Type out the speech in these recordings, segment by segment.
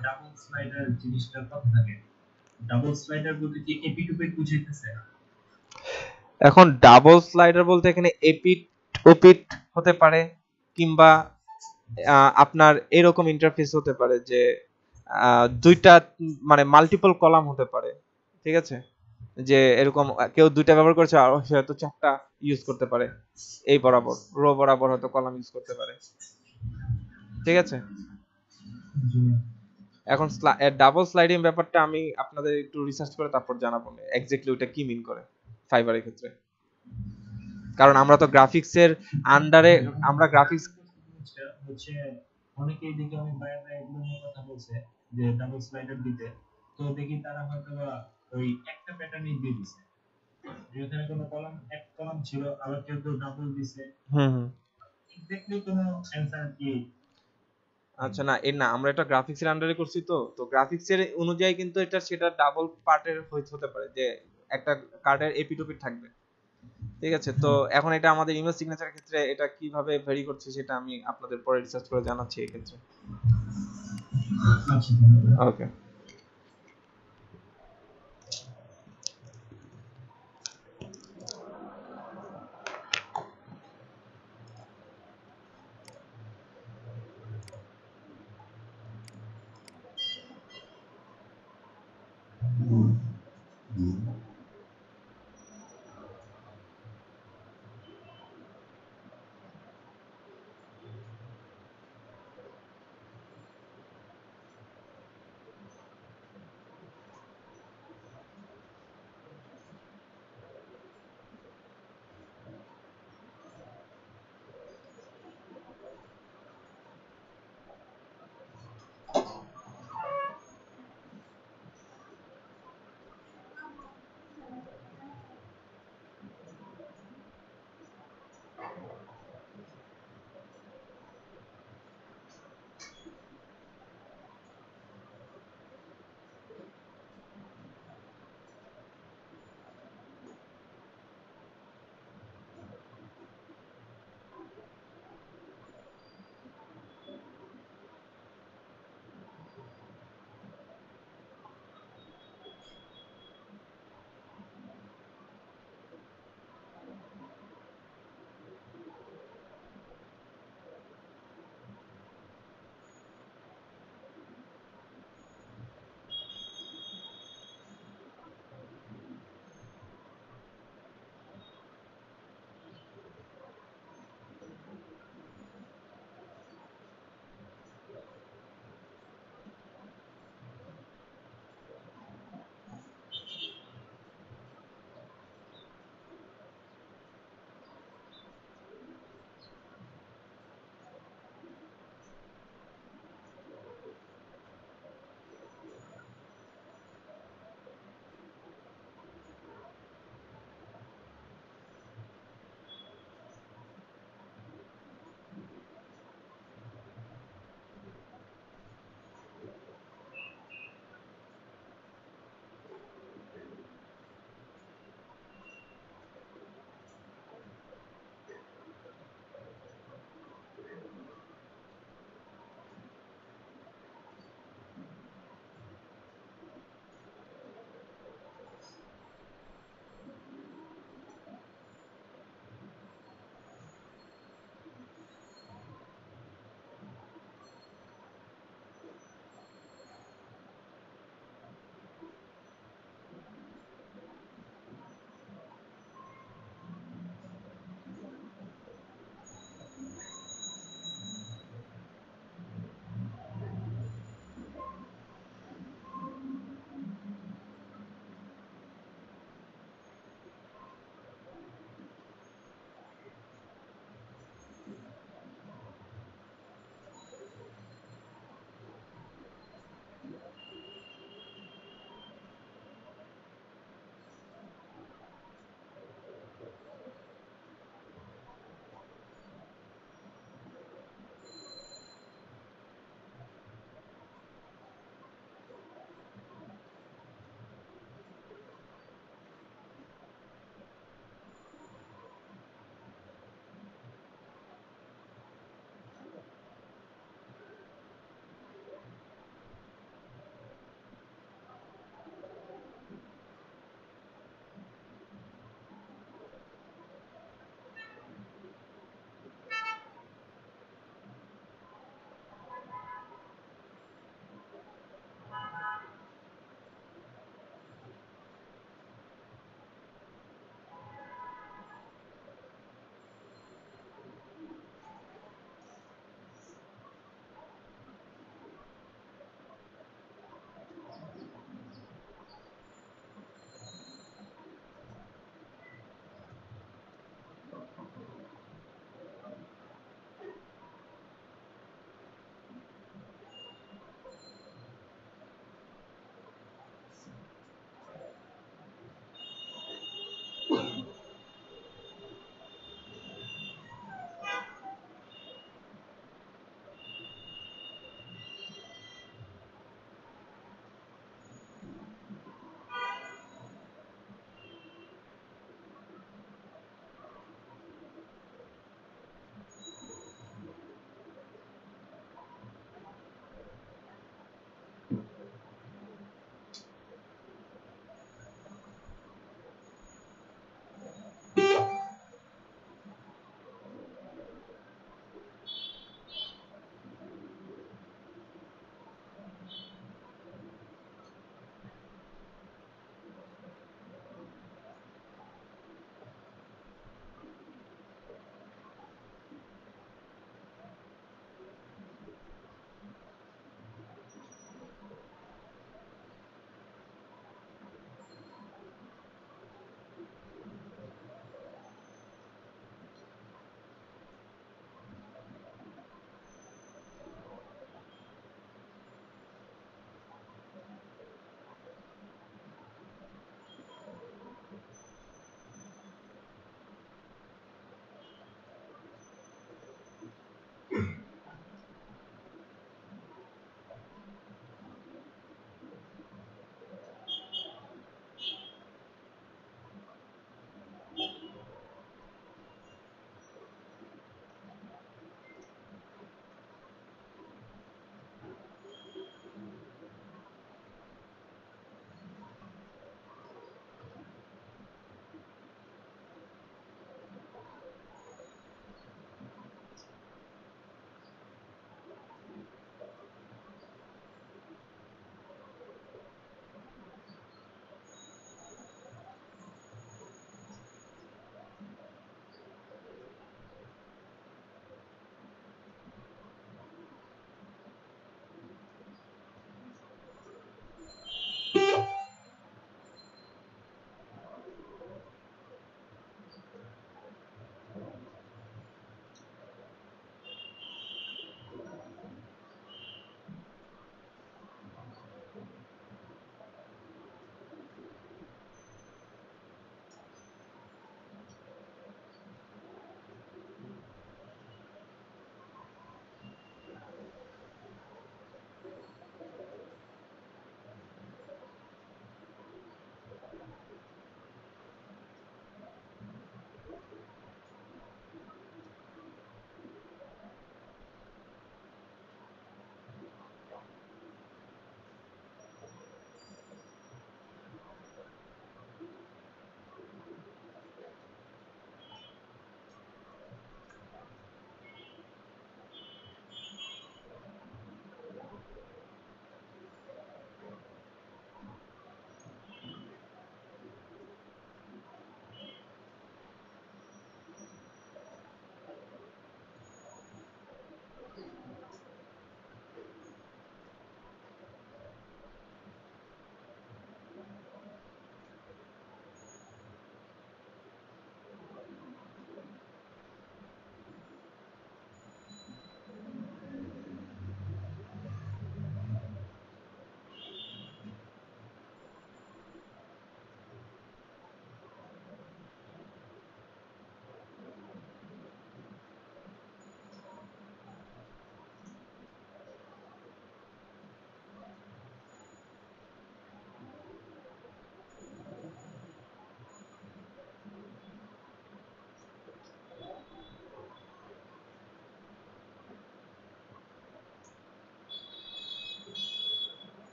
Double slider জিনিসটার কথা থাকে, ডাবল স্লাইডার বলতে কি এপিট ওপিট বুঝাইতেছে? এখন ডাবল স্লাইডার বলতে এখানে এপিট ওপিট হতে পারে, কিংবা আপনার এরকম ইন্টারফেস হতে পারে যে দুইটা মানে মাল্টিপল কলাম হতে পারে, ঠিক আছে, যে এরকম কেউ দুইটা ব্যবহার করছে আর সে হয়তো চারটা ইউজ করতে পারে, এই বরাবর রো বরাবর হয়তো কলাম ইউজ করতে পারে, ঠিক আছে। জি। এখন ডাবল স্লাইডিং ব্যাপারটা আমি আপনাদের একটু রিসার্চ করে তারপর জানাবো এক্স্যাক্টলি ওটা কি মিন করে ফাইবারের ক্ষেত্রে, কারণ আমরা তো গ্রাফিক্সের আন্ডারে, আমরা গ্রাফিক্স। জিনিসটা হচ্ছে অনেকেই দেখি আমি বাইরে এগুলো নিয়ে কথা বলছে যে ডাবল স্লাইডার দিতে, তো দেখি তারা হয়তো বা ওই একটা প্যাটার্নই দিয়ে দিছে, যেখানে কোনো কলাম এক কলাম ছিল, আবার কেউ কেউ ডাবল দিছে, হুম হুম। এক্স্যাক্টলি কোনো অ্যান্সার কি? আচ্ছা, না এর না, আমরা এটা গ্রাফিক্সের আন্ডারে করছি, তো গ্রাফিক্সের অনুযায়ী কিন্তু এটা সেটা ডাবল পার্টের হতে পারে যে একটা কার্ডের এপিটোপিট থাকবে, ঠিক আছে। তো এখন এটা আমাদের ইমেজ সিগনেচারের ক্ষেত্রে এটা কিভাবে ভেরি করছে সেটা আমি আপনাদের পরে রিসার্চ করে জানাচ্ছি এই ক্ষেত্রে। আচ্ছা, ধন্যবাদ। ওকে।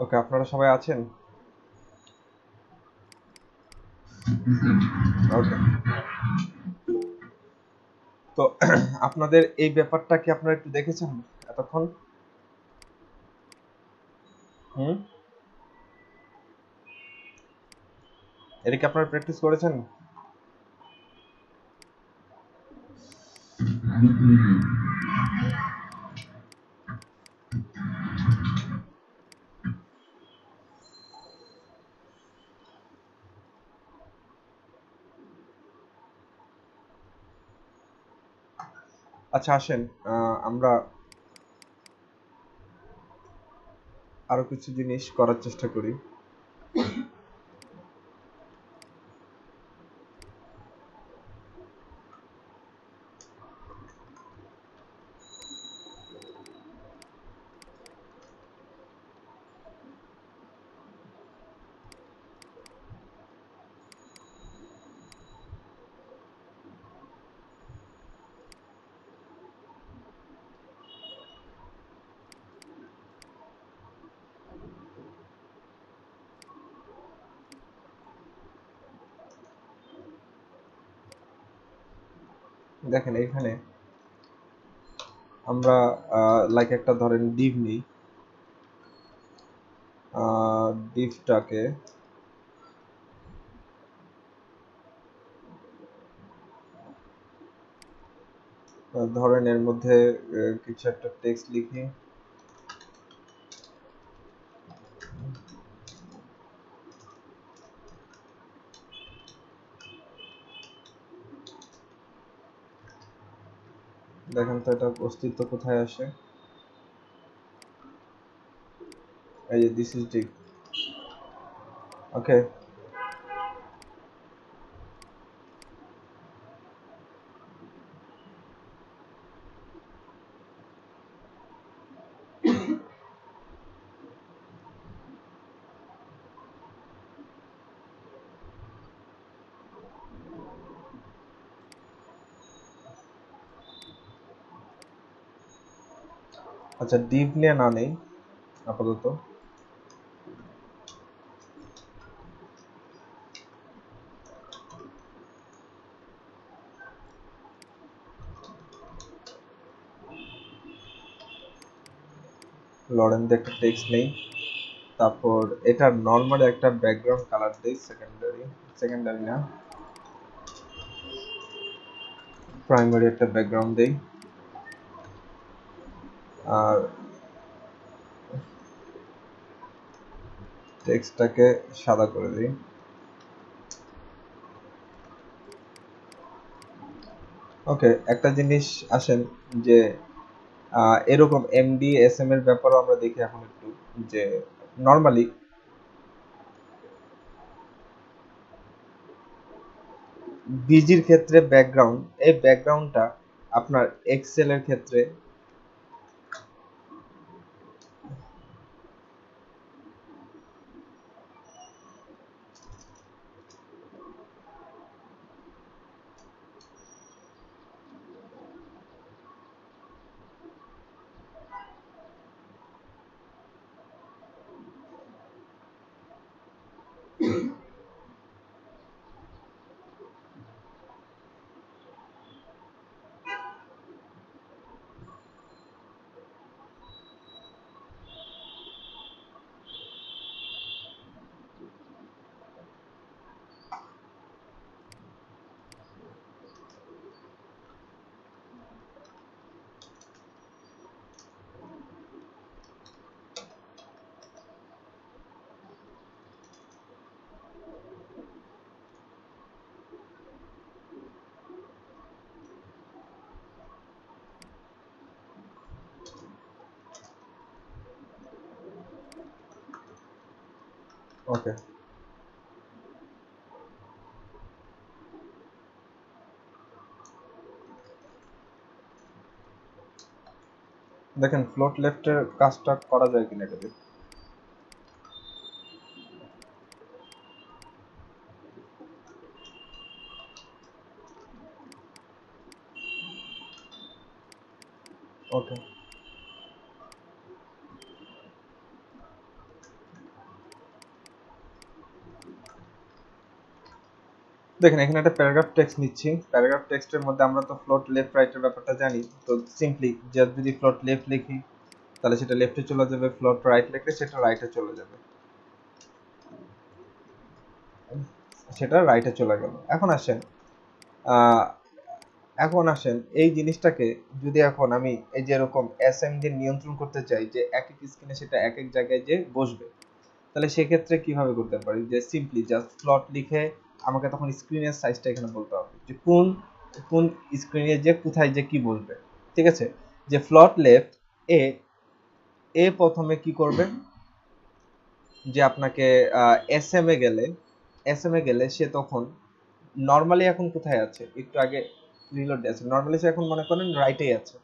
ওকে, আপনারা সবাই আছেন? ওকে, তো আপনাদের এই ব্যাপারটা কি আপনারা একটু দেখেছেন এতক্ষণ? হুম, এটা কি আপনারা প্র্যাকটিস করেছেন? আচ্ছা, আসেন আমরা আরো কিছু জিনিস করার চেষ্টা করি। দেখেন এখানে আমরা লাইক একটা ধরেন div নিই, divটাকে ধরেন এর মধ্যে কিছু একটা টেক্সট লিখি। দেখেন তো এটা অস্তিত্ব কোথায় আসে। এই যে দিস ইজ div। ওকে, আচ্ছা div নিয়ে না নেই আপাতত। লরেন দিয়ে একটা টেক্সট নেই, তারপর এটা নর্মাল একটা ব্যাকগ্রাউন্ড কালার দেই, সেকেন্ডারি না, প্রাইমারি একটা ব্যাকগ্রাউন্ড দেই, আর টেক্সটটাকে সাদা করে দিই। ওকে, একটা জিনিস আসেন যে এরকম এমডি এসএম এর ব্যাপারেও আমরা দেখি এখন একটু, যে নর্মালি বিজির ক্ষেত্রে ব্যাকগ্রাউন্ড, এই ব্যাকগ্রাউন্ডটা আপনার এক্সেল এর ক্ষেত্রে ওকে, দেখেন ফ্লোট লেফটের কাজটা করা যায় কিনা এটাতে। ওকে, দেখেন এখানে একটা প্যারাগ্রাফ টেক্সট নিচ্ছি। প্যারাগ্রাফ টেক্সটের মধ্যে আমরা তো ফ্লোট লেফট রাইটের ব্যাপারটা জানি। তো সিম্পলি যদি ফ্লোট লেফট লিখি তাহলে সেটা লেফটে চলে যাবে, ফ্লোট রাইট লিখলে সেটা রাইটে চলে যাবে, সেটা রাইটে চলে গেল। আহ, এখন আসেন এই জিনিসটাকে যদি এখন আমি এই যে এরকম এসএম দিয়ে নিয়ন্ত্রণ করতে চাই যে এক এক স্ক্রিনে সেটা এক এক জায়গায় যে বসবে, তাহলে সেক্ষেত্রে কিভাবে করতে পারি? যে সিম্পলি জাস্ট ফ্লট লিখে আমাকে তখন স্ক্রিনের সাইজটা এখানে বলতে হবে যে কোন কোন স্ক্রিনে যে কোথায় যে কি বসবে। ঠিক আছে, যে ফ্লট লেফট এ এ প্রথমে কি করবে, যে আপনাকে এস এম এ গেলে সে তখন নর্মালি এখন কোথায় আছে, একটু আগে রিলোড আছে, নর্মালি সে এখন মনে করেন রাইটেই আছে।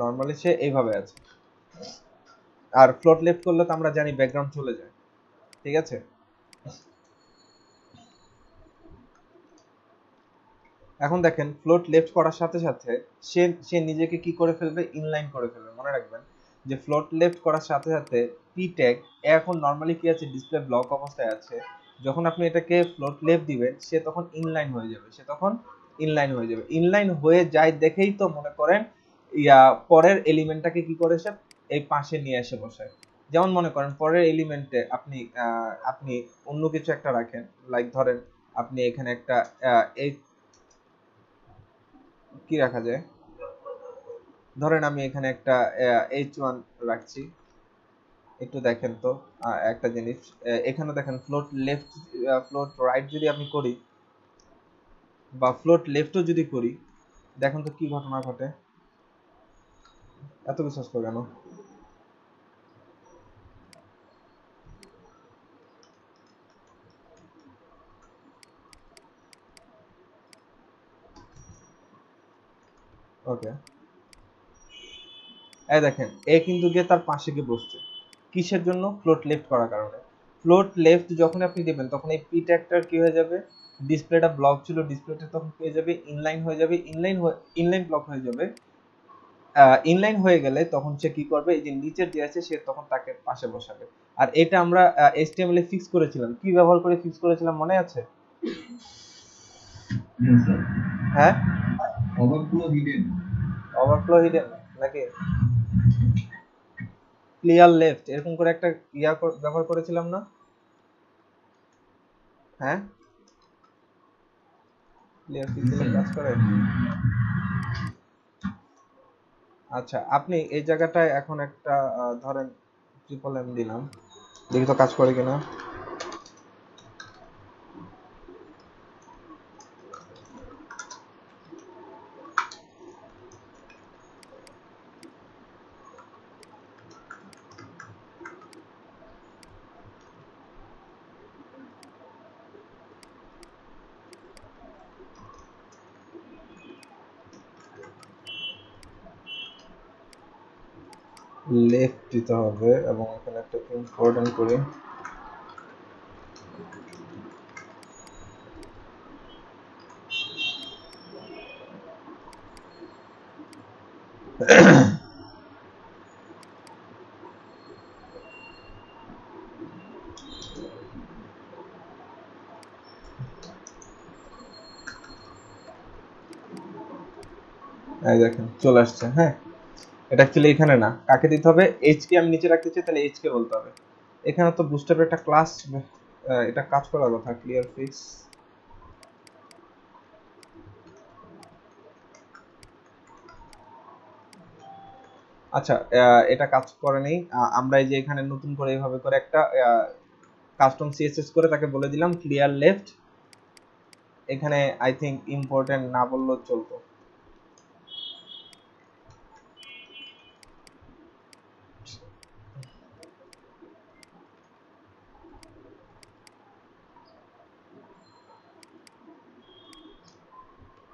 নর্মালি সে এইভাবে আছে। আর ফ্লোট লেফট করলে তো আমরা জানি ব্যাকগ্রাউন্ড চলে যায়। ঠিক আছে, এখন দেখেন ফ্লোট লেফট করার সাথে সাথে সে সে নিজেকে কি করে ফেলবে, ইনলাইন করে ফেলবে। মনে রাখবেন যে ফ্লোট লেফট করার সাথে সাথে পি ট্যাগ এখন নর্মালি কি আছে, ডিসপ্লে ব্লক অবস্থায় আছে। যখন আপনি এটাকে ফ্লোট লেফট দিবেন সে তখন ইনলাইন হয়ে যাবে, ইনলাইন হয়ে যায় দেখেই তো মনে করেন পরের এলিমেন্টটাকে কি করে সে এই পাশে নিয়ে এসে বসায়। যেমন মনে করেন পরের এলিমেন্টে আপনি অন্য কিছু একটা রাখেন, লাইক ধরেন আপনি এখানে একটা এই কি রাখা যায়, ধরেন আমি এখানে একটা H1 রাখছি। একটু দেখেন তো একটা জিনিস, এখানে দেখেন ফ্লোট লেফট ফ্লোট রাইট যদি আমি করি বা ফ্লোট লেফটও যদি করি, দেখেন তো কি ঘটনা ঘটে। এত বিশ্বাস করে কেন? ওকে, এই দেখেন এ কিন্তু গিয়ে তার পাশে গিয়ে বসছে, কিসের জন্য? ফ্লোট লেফট করার কারণে। ফ্লোট লেফট যখন আপনি দিবেন তখন এই পি ট্যাগটার কি হয়ে যাবে, ডিসপ্লেটা ব্লক ছিল, ডিসপ্লেটা তখন পেয়ে যাবে ইনলাইন হয়ে যাবে, ইনলাইন ব্লক হয়ে যাবে। ইনলাইন হয়ে গেলে তখন সে কি করবে, এই যে নিচের যে আছে সে তখন তাকে পাশে বসাবে। আর এটা আমরা এইচটিএমএল এ ফিক্স করেছিলাম, কি ব্যবহার করে ফিক্স করেছিলাম মনে আছে? হ্যাঁ, ওভারফ্লো হিডেন নাকি ক্লিয়ার লেফট, এরকম করে একটা ব্যবহার করেছিলাম না? হ্যাঁ, ক্লিয়ার কি দিলে কাজ করে? আচ্ছা, আপনি এই জায়গাটায় এখন একটা ধরেন ট্রিপল এম দিলাম, দেখি তো কাজ করে কিনা। লেফট দিতে হবে এবং এখানে একটা ইম্পর্টেন্ট করি। এই দেখেন চলে আসছে। হ্যাঁ, এটা অ্যাকচুয়ালি এখানে না, কাকে দিতে হবে, এইচ কে আমি নিচে রাখতে চাই, তাহলে এইচ কে বলতে হবে। এখানে তো বুস্টারের একটা ক্লাস, এটা কাজ করার কথা, ক্লিয়ার ফিক্স। আচ্ছা, এটা কাজ করে নেই। আমরা এই যে এখানে নতুন করে এইভাবে করে একটা কাস্টম সিএসএস করে তাকে বলে দিলাম ক্লিয়ার লেফট। এখানে আই থিংক ইম্পর্টেন্ট না বললেও চলতো।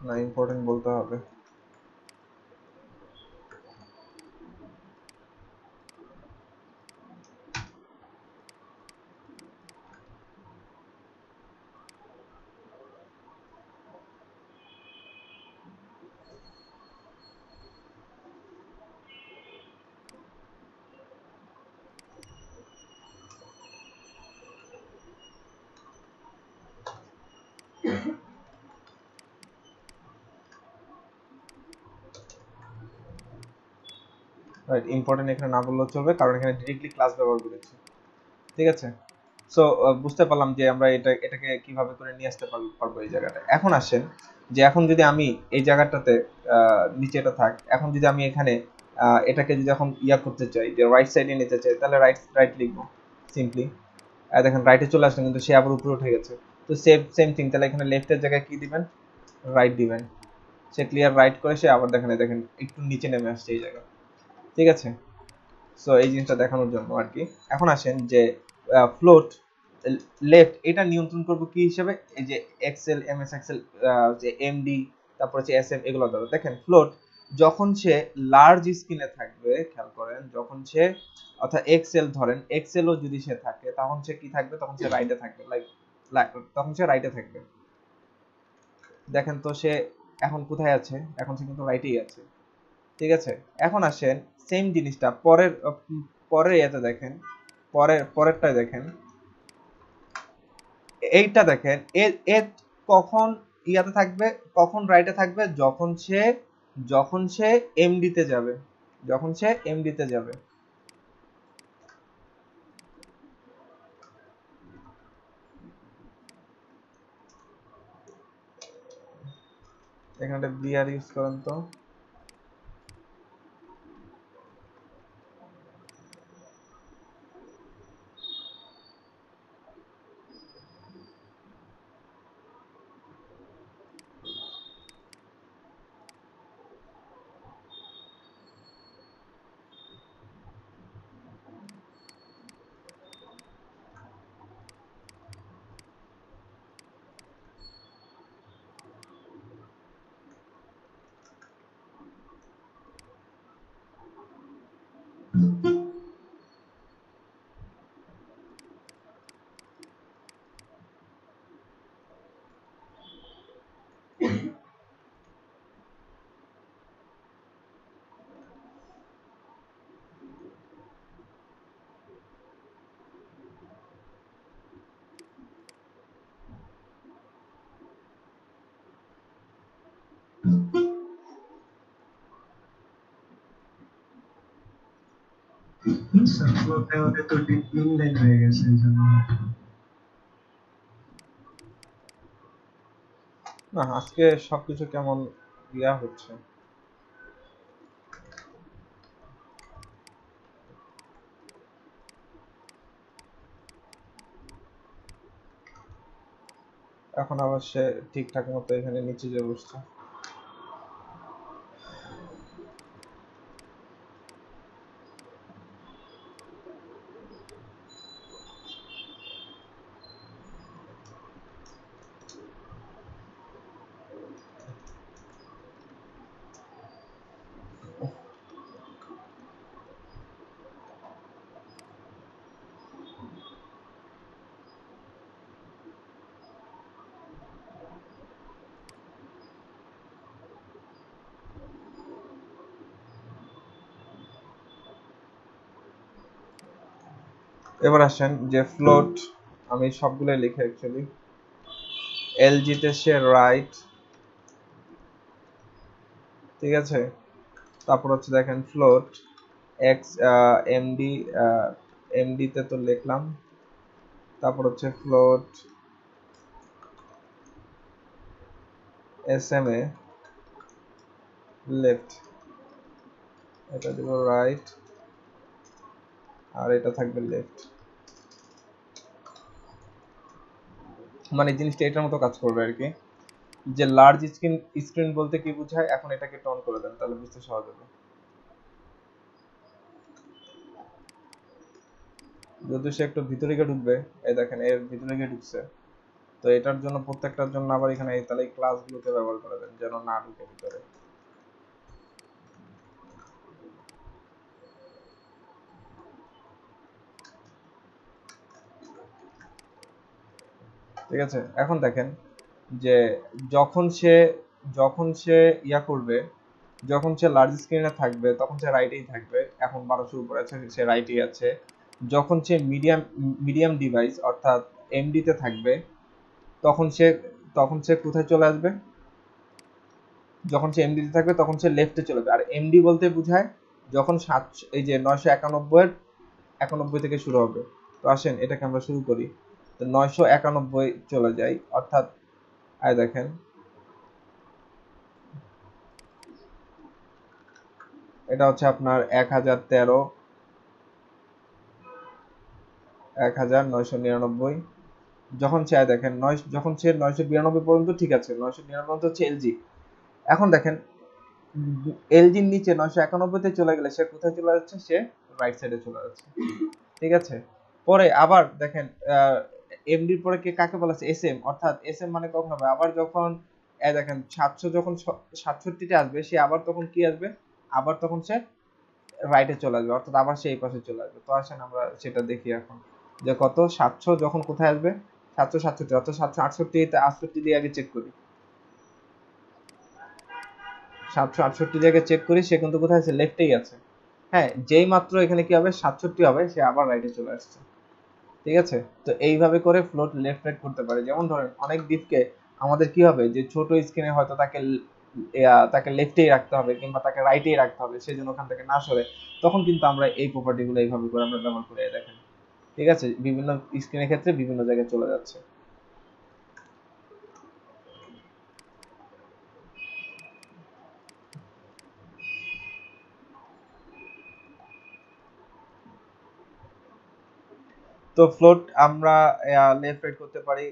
না, ইম্পর্টেন্ট বলতে হবে। রাইট, ইম্পর্টেন্ট এখানে না বললেও চলবে, কারণ এখানে ডিরেক্টলি ক্লাস ব্যবহার করেছি। ঠিক আছে, সো বুঝতে পারলাম যে আমরা এটাকে কিভাবে করে নিয়ে আসতে পারবো এই জায়গাটা। এখন আসেন যে এখন যদি আমি এই জায়গাটাতে নিচে এটা থাক, এখন যদি আমি এখানে এটাকে যদি এখন করতে চাই, যে রাইট সাইডে নিতে চাই, তাহলে রাইট লিখবো সিম্পলি। দেখেন রাইটে চলে আসলো, কিন্তু সে আবার উপরে উঠে গেছে। তো সেম থিং, তাহলে এখানে লেফটের জায়গায় কি দিবেন, রাইট দিবেন। সে ক্লিয়ার রাইট করে সে আবার দেখেন একটু নিচে নেমে আসছে এই জায়গায়। ঠিক আছে, সো এই জিনিসটা দেখানোর জন্য আর কি। এখন আসেন যে ফ্লোট লেফট, এটা নিয়ন্ত্রণ করব কি হিসেবে, এই যে এক্সেল, এমএস এক্সেল, যে এমডি, তারপর হচ্ছে এসএম, এগুলো ধরো। দেখেন ফ্লোট যখন সে লার্জ স্ক্রিনে থাকবে, খেয়াল করেন, যখন সে অর্থাৎ এক্সেল ধরেন, এক্সেলও যদি সে থাকে, তখন সে কি থাকবে, তখন সে রাইটে থাকবে, তখন সে রাইটে থাকবে। দেখেন তো সে এখন কোথায় আছে, এখন সে কিন্তু রাইটেই আছে। ঠিক আছে, এখন আসেন সেম জিনিসটা পরের ইয়েতে দেখেন, পরেরটায় দেখেন, এইটা দেখেন, এর কখন ইয়াতে থাকবে, কখন রাইটে থাকবে, যখন সে এমডিতে যাবে, যখন সে এমডিতে যাবে। এখানে একটা বিআর ইউজ করেন তো। ফ্লোতে ওদের তো ইনলাইন হয়ে গেছে, এই জন্য না, আজকে সবকিছু কেমন ইয়া হচ্ছে। এখন আবার সে ঠিকঠাক মতো এখানে নিচে যে বসছে। এবার আসেন যে ফ্লোট, আমি সবগুলো লিখে অ্যাকচুয়ালি, এলজিতে সে রাইট। ঠিক আছে, তারপর হচ্ছে দেখেন ফ্লোট এক্স, এমডি, এমডিতে তো লিখলাম, তারপর হচ্ছে ফ্লোট এসএমএ লেফট, এটা দিব রাইট, আর এটা থাকবে লেফট। মানে জিনিসটা এটার মতো কাজ করবে আর কি, যে লার্জ স্ক্রিন বলতে কি বোঝায়, এখন এটাকে টন করে দেন, তাহলে বুঝতে সহজ হবে। যদি সে একটু ভিতরে গিয়ে ঢুকবে, এই দেখেন এর ভিতরে গিয়ে ঢুকছে, তো এটার জন্য প্রত্যেকটার জন্য আবার এখানে তাহলে এই ক্লাসগুলোকে ব্যবহার করে দেন যেন না ঢুকে ভিতরে। ঠিক আছে, এখন দেখেন যে যখন সে যখন সে করবে, যখন সে লার্জ স্ক্রিনে থাকবে, তখন সে রাইটেই থাকবে। এখন 1200 উপরে আছে, সে রাইটেই আছে। যখন সে মিডিয়াম ডিভাইস অর্থাৎ এমডিতে থাকবে, তখন সে কোথায় চলে আসবে, যখন সে এমডিতে থাকবে তখন সে লেফটে চলে যাবে। আর এমডি বলতে বোঝায় যখন এই যে 991 এর 91 থেকে শুরু হবে। তো আসেন এটাকে আমরা শুরু করি। তো 991 চলে যাই, অর্থাৎ আয় দেখেন এটা হচ্ছে আপনার 1013, 1999। যখন সে দেখেন যখন সে 992 পর্যন্ত ঠিক আছে, 999 পর্যন্ত হচ্ছে এলজি। এখন দেখেন এলজির নিচে 991 তে চলে গেলে সে কোথায় চলে যাচ্ছে, সে রাইট সাইডে চলে যাচ্ছে। ঠিক আছে, পরে আবার দেখেন এমডির পরে কে কাকে বলা আছে, এসএম, অর্থাৎ এসএম মানে কখন হবে, আবার যখন দেখেন 700 যখন 67 তে আসবে, সে আবার তখন কি আসবে, আবার তখন সে রাইটে চলে আসবে, অর্থাৎ আবার সেই পাশে চলে আসবে। তো আসেন আমরা সেটা দেখি এখন, যে কত 700 যখন কোথায় আসবে, 767, অর্থাৎ 768 তে 68 দিয়ে আগে চেক করি, 768 দিয়ে আগে চেক করি, সে কিন্তু কোথায় আছে, লেফটেই আছে। হ্যাঁ, যেই মাত্র এখানে কি হবে 67 হবে, সে আবার রাইটে চলে আসছে। ঠিক আছে, তো এইভাবে করে ফ্লোট লেফট রাইট করতে পারে। যেমন ধরেন অনেক ডিপকে আমাদের কি হবে, যে ছোট স্ক্রিনে হয়তো তাকে লেফটেই রাখতে হবে কিংবা তাকে রাইটেই রাখতে হবে, সেই জন্য ওখান থেকে না সরে, তখন কিন্তু আমরা এই প্রপার্টিগুলো এইভাবে করে আমরা ব্যবহার করে দেখেন। ঠিক আছে, বিভিন্ন স্ক্রিনের ক্ষেত্রে বিভিন্ন জায়গায় চলে যাচ্ছে। তো ফ্লোট আমরা লেফট রাইট করতে পারি।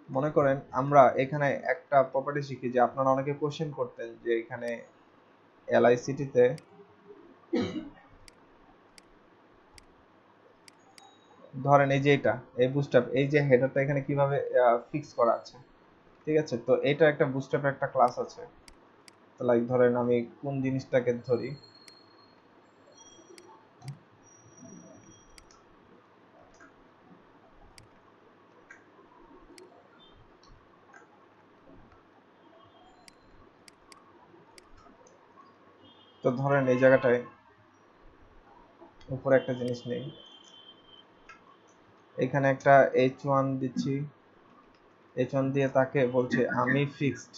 মনে করেন আমরা এখানে একটা প্রপার্টি শিখি, যে আপনারা অনেকে কোশ্চেন করতেন যে এখানে এলআইসিটিতে ধরেন এই যে এটা এই বুস্টআপ, এই যে হেডারটা এখানে কিভাবে ফিক্স করা আছে। ঠিক আছে, তো এটা একটা বুস্টআপের একটা ক্লাস আছে। তো লাইক ধরেন আমি কোন জিনিসটাকে ধরি, তো ধরেন এই জায়গাটায় উপরে একটা জিনিস নেই, এখানে একটা H1 দিচ্ছি, H1 দিয়ে তাকে বলছে আমি ফিক্সড।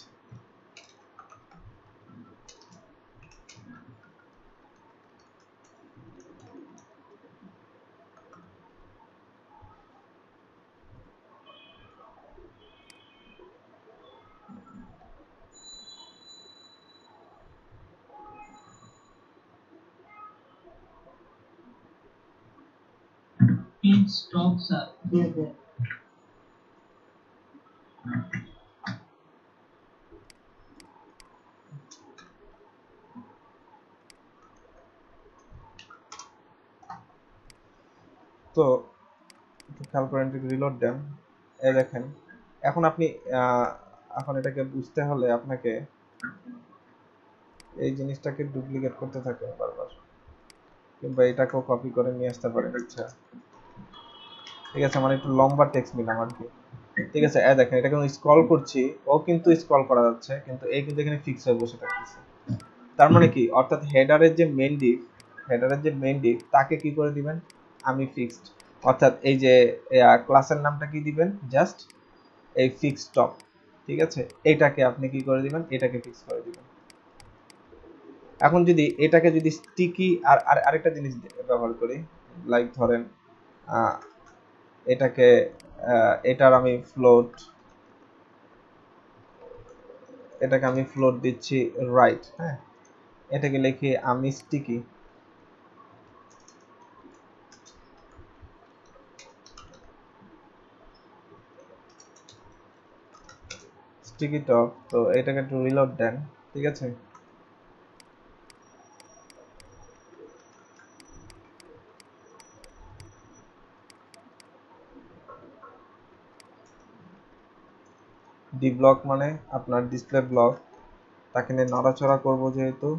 Pin stop sir. তো একটু খেয়াল করেন, একটু রিলোড দেন, এই দেখেন এখন আপনি এখন এটাকে বুঝতে হলে আপনাকে এই জিনিসটাকে ডুপ্লিকেট করতে থাকবেন বারবার, কিংবা এটাকেও কপি করে নিয়ে আসতে পারেন ইচ্ছা। ঠিক আছে, মানে একটু লম্বা টেক্সট নিলাম আর কি। ঠিক আছে, দেখেন এটা কিন্তু স্ক্রল করছি, ও কিন্তু স্ক্রল করা যাচ্ছে, কিন্তু এই কিন্তু এখানে ফিক্স হয়ে বসে থাকতেছে। তার মানে কি, অর্থাৎ হেডারের যে মেইন ডিপ তাকে কি করে দিবেন, আমি ফিক্সড, অর্থাৎ এই যে ক্লাসের নামটা কি দিবেন, জাস্ট এই ফিক্স টপ। ঠিক আছে, এটাকে আপনি কি করে দিবেন, এটাকে ফিক্স করে দিবেন। এখন যদি এটাকে যদি স্টিকি আর আরেকটা জিনিস ব্যবহার করি, লাইক ধরেন এটাকে এটার আমি ফ্লোট দিচ্ছি রাইট। হ্যাঁ, এটাকে লিখি আমি স্টিকি, টপ। তো এটাকে একটু রিলোড দেন। ঠিক আছে, ডি ব্লক মানে আপনার ডিসপ্লে ব্লক, তাকে নিয়ে নড়াচড়া করবো যেহেতু,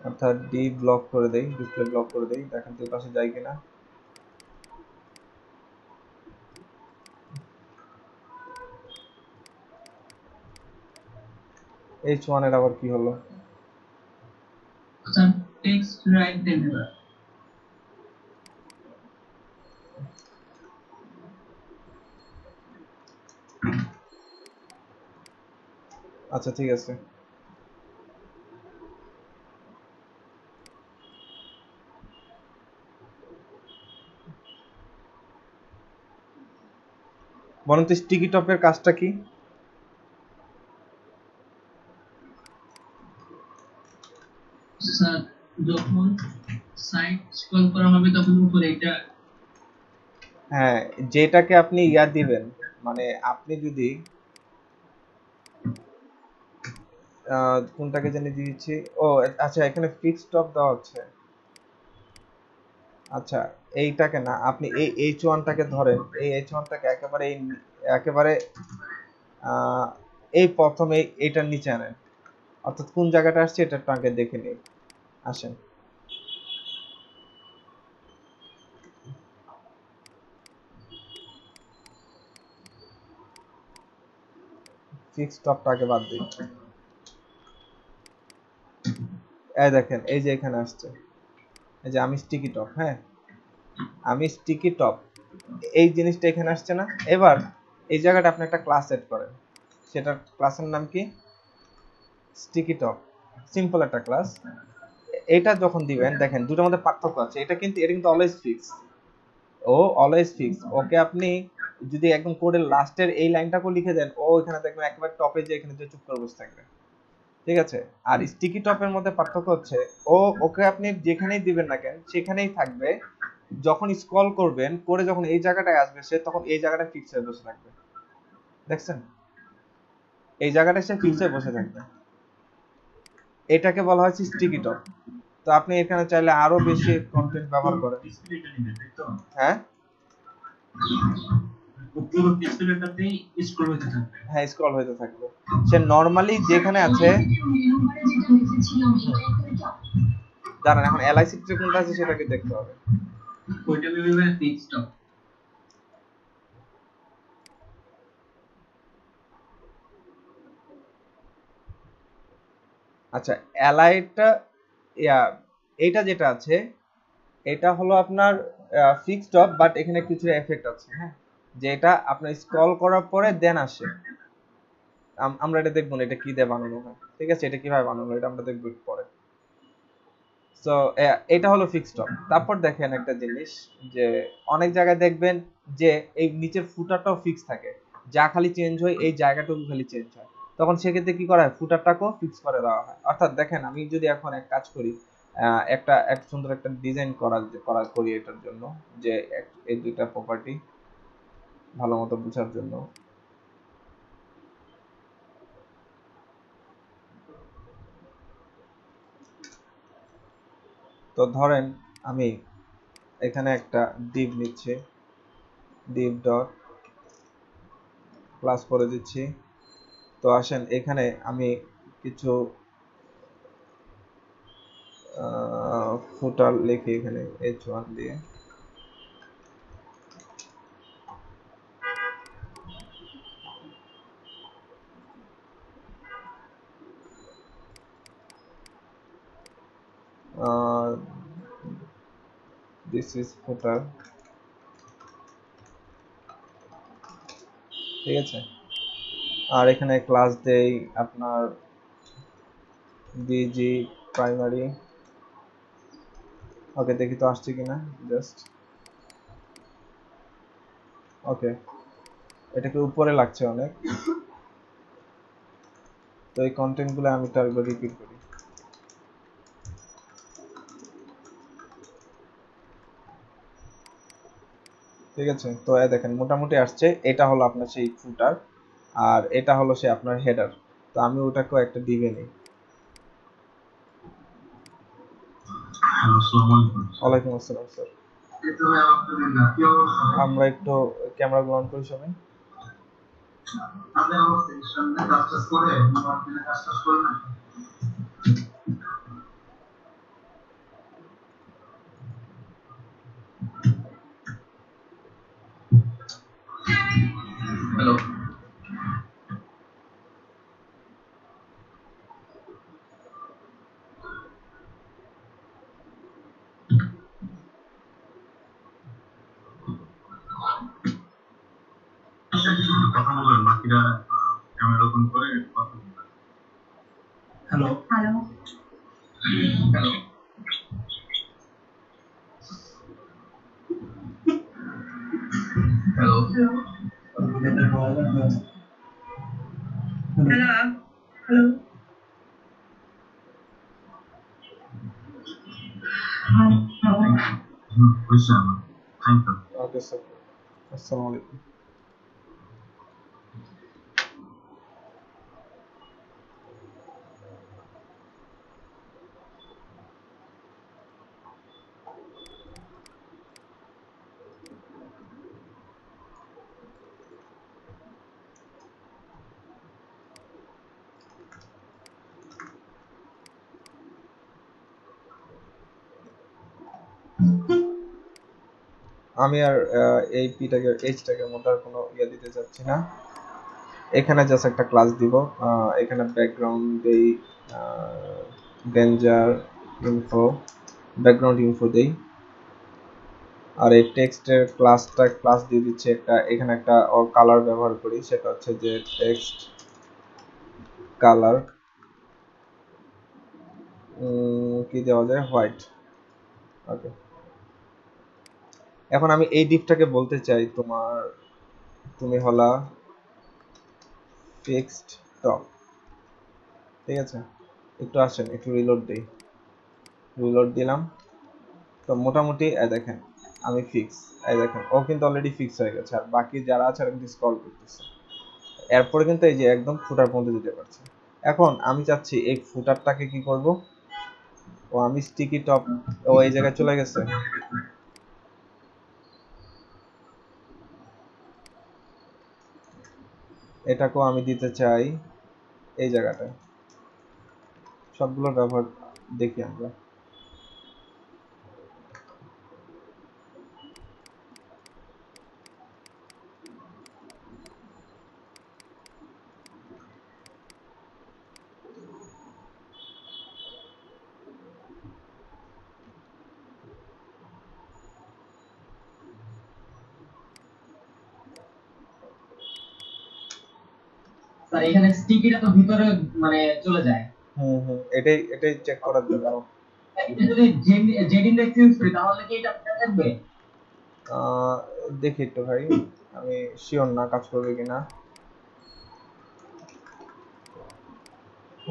অর্থাৎ ডি ব্লক করে দেই, ডিসপ্লে ব্লক করে দেই, দেখেন তো পাশে যায় কিনা। H1 এর আবার কি হলো, Some text right deliver. আচ্ছা ঠিক আছে। বলুন তো স্টিকি টপের কাজটা কি? স্যার যখন সাইট স্ক্রল করা হবে তখন উপরে এটা হ্যাঁ, যেটাকে আপনি দিবেন, মানে আপনি যদি কোনটাকে জানি দিয়েছি, ও আচ্ছা এখানে ফিক্স টপ দেওয়া হচ্ছে। আচ্ছা এইটাকে না, আপনি এই H1টাকে ধরেন, এই H1টাকে একেবারে আহ, এই প্রথমে এইটার নিচে আনেন, অর্থাৎ কোন জায়গাটা আসছে এটা একটু আগে দেখে নিই। আসেন, ফিক্স টপটাকে বাদ দিই। এই দেখেন, এই যে এখানে আসছে, এই যে আমি স্টিকি টপ, হ্যাঁ আমি স্টিকি টপ, এই জিনিসটা এখানে আসছে না। এবার এই জায়গাটা আপনি একটা ক্লাস সেট করেন, সেটার ক্লাসের নাম কি? স্টিকি টপ, সিম্পল একটা ক্লাস। এটা যখন দিবেন দেখেন দুটোর মধ্যে পার্থক্য আছে, এটা কিন্তু অলওয়েজ ফিক্স, ও অলওয়েজ ফিক্স। ওকে আপনি যদি একদম কোডের লাস্টের এই লাইনটাকেও লিখে দেন, ও এখানে দেখবেন একেবারে টপে যে এখানে যে চুপ করে বসে থাকবে, ঠিক আছে। আর স্টিকি টপের মধ্যে পার্থক্য হচ্ছে, ওকে আপনি যেখানেই দিবেন না কেন সেখানেই থাকবে, যখন স্ক্রল করবেন করে যখন এই জায়গাটায় আসবে সে তখন এই জায়গাটা ফিক্স হয়ে বসে থাকবে, দেখছেন? এই জায়গাটা সে ফিক্স হয়ে বসে থাকবে, এটাকে বলা হচ্ছে স্টিকি টপ। তো আপনি এখানে চাইলে আরো বেশি কন্টেন্ট ব্যবহার করেন। ডিসপ্লেটা নিবে তাই তো? হ্যাঁ পুরো ডিসপ্লেটাতেই স্ক্রল হতে থাকবে। হ্যাঁ, স্ক্রল হতে থাকবে। সে নরমালি যেখানে আছে, দাঁড়ান এখন এলআইসি তে কোনটা আছে সেটাকে দেখতে হবে। ওইটা ভেবে ফিক্স টপ। আচ্ছা অ্যালাইটা, ইয়া এইটা যেটা আছে এটা হলো আপনার ফিক্সড টপ, বাট এখানে কিছু এফেক্ট আছে, হ্যাঁ, যে এটা আপনার স্ক্রল করার পরে দেন আসে। আমরা এটা দেখবো না এটা কি দিয়ে বানানো হয়, ঠিক আছে, এটা কিভাবে বানানো হয় এটা আমরা দেখবো একটু পরে। সো এটা হলো ফিক্সড টপ। তারপর দেখেন একটা জিনিস, যে অনেক জায়গায় দেখবেন যে এই নিচের ফুটারটাও ফিক্স থাকে, যা খালি চেঞ্জ হয় এই জায়গাটুকু খালি চেঞ্জ হয়, তখন সেক্ষেত্রে কি করা হয়, ফুটারটাকেও ফিক্স করে দেওয়া হয়। অর্থাৎ দেখেন আমি যদি এখন এক কাজ করি, এক সুন্দর একটা ডিজাইন করি এটার জন্য, যে এই দুইটা প্রপার্টি ভালো মতো বোঝার জন্য, তো ধরেন আমি এখানে একটা div নিচ্ছি, div ডট ক্লাস করে দিচ্ছি। তো আসেন এখানে আমি কিছু ফুটার লিখি এখানে h1 দিয়ে, দিস ইজ ফুটার, ঠিক আছে। আর এখানে ক্লাস দেই আপনার বিজি প্রাইমারি। ওকে দেখি তো আসছে কিনা, জাস্ট ওকে, এটাকে উপরে লাগছে অনেক। তো এই কন্টেন্ট গুলো আমি তো একবার রিপিট করি, ঠিক আছে। তো দেখেন মোটামুটি আসছে, এটা হলো আপনার সেই ফুটার, আর এটা হলো সে আপনার হেডার। তো আমি ওটাকেও একটা দিবে নিই। ওয়ালাইকুম আসসালাম স্যার। আমরা একটু ক্যামেরা গুলো অন করি সবাই। হ্যালো। কথা বলেন, বাকিরা ক্যামেরা ওপেন করে কথা বলবেন। Hello hello hello hello hello hello hello hello okay sir, আসসালামু আলাইকুম। আমি আর এই পিটাকে এইচটাকে মধ্যে আর কোনো ইয়ে দিতে চাচ্ছি না। এখানে জাস্ট একটা ক্লাস দিব, এখানে ব্যাকগ্রাউন্ড দেই, ডেঞ্জার ইনফো, ব্যাকগ্রাউন্ড ইনফো দেই। আর এই টেক্সটের ক্লাস দিয়ে দিচ্ছি একটা, এখানে একটা কালার ব্যবহার করি, সেটা হচ্ছে যে টেক্সট কালার কি দেওয়া যায়, হোয়াইট। ওকে, এখন আমি এই ডিপটাকে বলতে চাই তুমি হলা ফিক্সড টপ, ঠিক আছে? একটু আসেন, একটু রিলোড দেই, রিলোড দিলাম। তো মোটামুটি দেখেন আমি ফিক্স, দেখেন ও কিন্তু অলরেডি ফিক্স হয়ে গেছে, আর বাকি যারা আছে আর কিন্তু স্ক্রল করতেছে। এরপরে কিন্তু এই যে একদম ফুটার পর্যন্ত দিতে পারছি। এখন আমি চাচ্ছি এই ফুটারটাকে কি করব, ও আমি স্টিকি টপ, ও এই জায়গায় চলে গেছে। এটাকেও আমি দিতে চাই এই জায়গাটায়। সবগুলো ব্যবহার দেখি আমরা। স্যার এখানে স্টিকিটা তো ভিতরে মানে চলে যায়। এটাই এটাই চেক করার জন্য। এটা যদি জেড ইন্ডেক্স ইউজ করি তাহলে কি এটা ভিতরে থাকবে? দেখি একটু ভাই, আমি শিওর না কাজ করবে কিনা।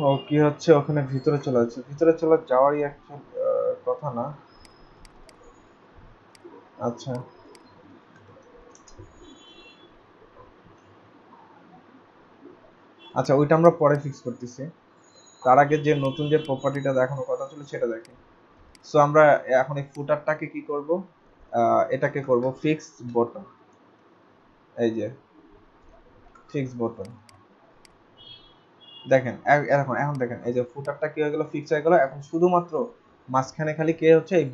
ও কি হচ্ছে, ওখানে ভিতরে চলে যাচ্ছে, ভিতরে চলে যাওয়ারই একটা কথা না। আচ্ছা আচ্ছা, ওইটা আমরা পরে ফিক্স করতেছি। তার আগে যে নতুন যে প্রপার্টিটা দেখানোর কথা ছিল সেটা দেখি। সো আমরা এখন এই ফুটারটাকে কি করব, এটাকে করব ফিক্স বটন। এই যে ফিক্স বটন, দেখেন এখন এখন দেখেন এই যে ফুটারটা কি হয়ে গেল, ফিক্স হয়ে গেল। এখন শুধুমাত্র মাঝখানে খালি কি হচ্ছে, এই